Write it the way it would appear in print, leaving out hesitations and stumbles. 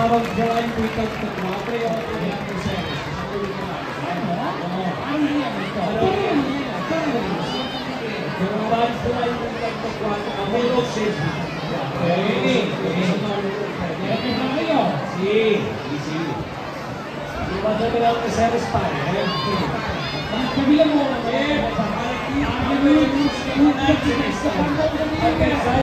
tawag dyan, pick-up na 4 o 3 series. Ano yan ito? Yung bad fly pick-up na 4, ang may road safety. Okay. Sí. Diba sabi lang ng series pa eh? Kabila mo. Eh,